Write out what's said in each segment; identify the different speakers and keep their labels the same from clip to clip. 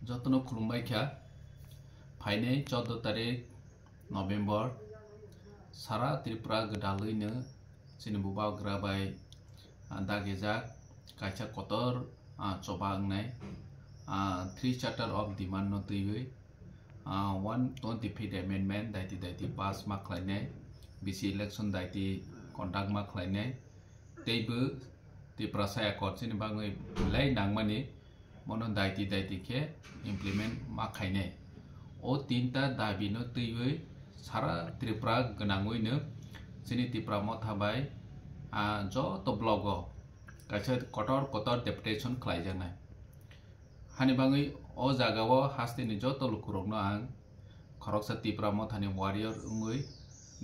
Speaker 1: যতন খুলুমबाय ख्या फाइनाय 14 तारिख नभेम्बर सारा त्रिपुरा गदालैनो जोंनि बुबाग्राबाय दागेजाक कायसा कतर चबा अंनाय 3 चार्टर ऑफ डिमांड नो तैयै 125 amendment दायति पास माखलायनाय बीसी इलेक्शन दायति कन्डाक्ट माखलायनाय तैबो त्रिपुरा साया कतनि बाङै लाय नांमानि मनो दायति के इमप्लीमेंट माखायनाय ओ तीनटा दाबिनो तैयै सारा त्रिपुरा गनाङैनो जोंनि त्रिपुरा मथाबाय जत ब्लग कायसा कतर डेपुटेशन खालायजानाय हानि बाङै ओ जागाव हास्तेनि जत लुकुरबनो आं खरकसा त्रिपुरा मथानि वारियर उङै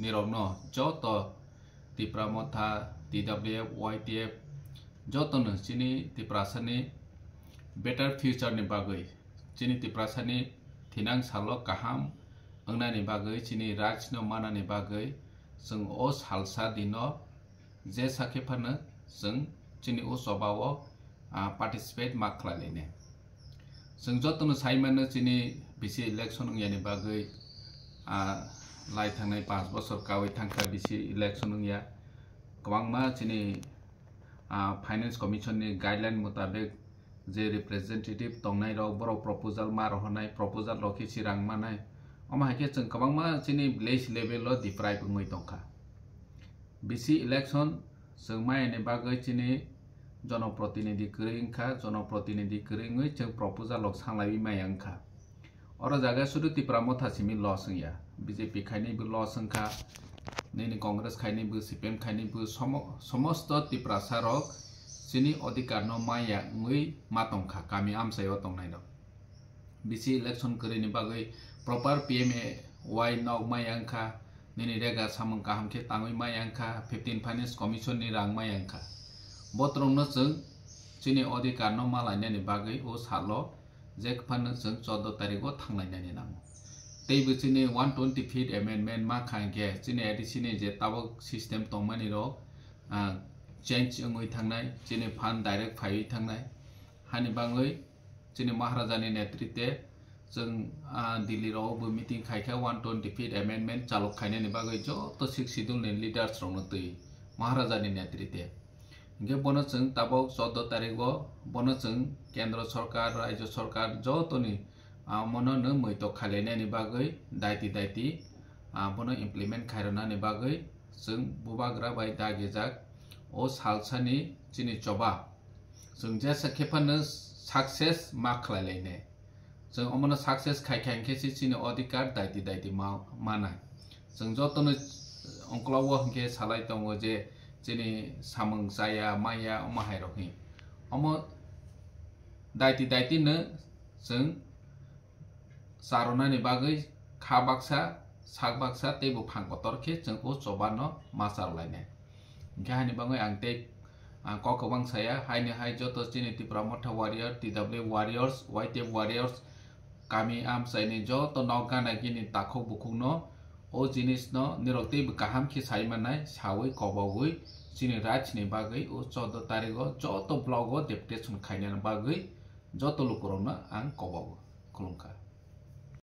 Speaker 1: निरबनो जत त्रिपुरा मथा TWF YTF जतनो जोंनि त्रिपुरासानि बेटार फ्यूचर नि बागै जोंनि त्रिपुरासानि थिनां साल गाहाम अंनानि बागै जोंनि राजनो मानानि बागै जों ओ सालसा दिनो जे साखेफानो जों जोंनि ओ सभाव पार्टिसिपेट माखलायनाय जों जतनो साइमानो जोंनि बीसी इलेक्शन यानि बागै लाय थांनाय 5 बोसोर कावै थांखा बीसी इलेक्शन या गोबांमा जोंनि फाइनेंस कमिशन नि गाइडलाइन मुताबिक जे रिप्रेजेंटेटिव तंनाय राव बर प्रपोजल मार होनाय प्रपोजल रखि सिरां मानाय अमाहाके जों गोबांमा जोंनि विलेज लेवल दिफ्राय बुङै दंखा बीसी इलेक्शन जों मायनि बागै जोंनि जनप्रतिनिधि गैंखा जनप्रतिनिधि गैङै जों प्रपोजल सांलाय मायांखा और जागा सुदु त्रिपुरा मथासिमि लस या बीजेपी खायनिबो लस अंखा नैनि कांग्रेस खायनिबो सीपीएम खायनिबो समस्त त्रिपुरा सारक जोंनि अधिकार न माया ङै मातंखा गामि आमसायाव तंनाय दं बीसी इलेक्शन करिनि बागै प्रॉपर PMAY नौ मायांखा नैनि रेगा सामं गाहामखे ताङै मायांखा 15 फाइनेंस कमिशन नि रां मायांखा बत्रंनो जों जोंनि अधिकार न मालायनायनि बागै ओ सालो जे फानो जों 14 तारिखआव थांनायनायनि नाम तैबो जोंनि 125 amendment मा खांगे जोंनि एडिशननि जे ताबक सिस्टेम तंमानि र चेंज अंगै थांनाय जोंनि फान डायरेक्ट फायै थांनाय हानि बाङै जोंनि महाराजानि नेतृत्वे जों दिल्ली रावबो मीटिंग खायखा 125 amendment चालक खायनायनि बागै जत सिक्स शिड्यूल नि लीडर्स रंनो तै महाराजानि नेतृत्वे इंगे बनो जों ताबक 14 तारिखआव बनो जों केंद्र सरकार राज्य सरकार जतनि मनो न मैतो खालायनायनि बागै दायति बनो इमप्लीमेंट खायरनानि बागै जों बुबाग्रा बाय दागेजाक ओ सालसानि जोंनि चबा जों जेसा खेफानो सक्सेस माखलायलायनाय जों अमनो सक्सेस खायखांखेसि जोंनि अधिकार दायति मानाय जों जतनो अंक्लाव हंखे सालाय दङ जे जोंनि सामं जाया माया अमाहाय रहि अम दायतिनो जों सारनानि बागै खाबाक्सा सागबाक्सा तेबो फांकतरखे जों ओ चबानो मासारलायनाय गाहानि बाङै आं ते ककबां साया हायनो हाय जत जोंनि त्रिपुरा मथा warrior TWF warriors YTF warriors गामि आमसायनि जत नगानागिनि ताखौ बुखुनो ओ जिनिस न निरक्ति गाहाम खि साइमानाय सावै कबावै जोंनि राजनि बागै ओ 14 तारिखआव जत ब्लग डेपुटेशन खायनायनि बागै जत लुकुरनो आं कबावो खुलुमखा।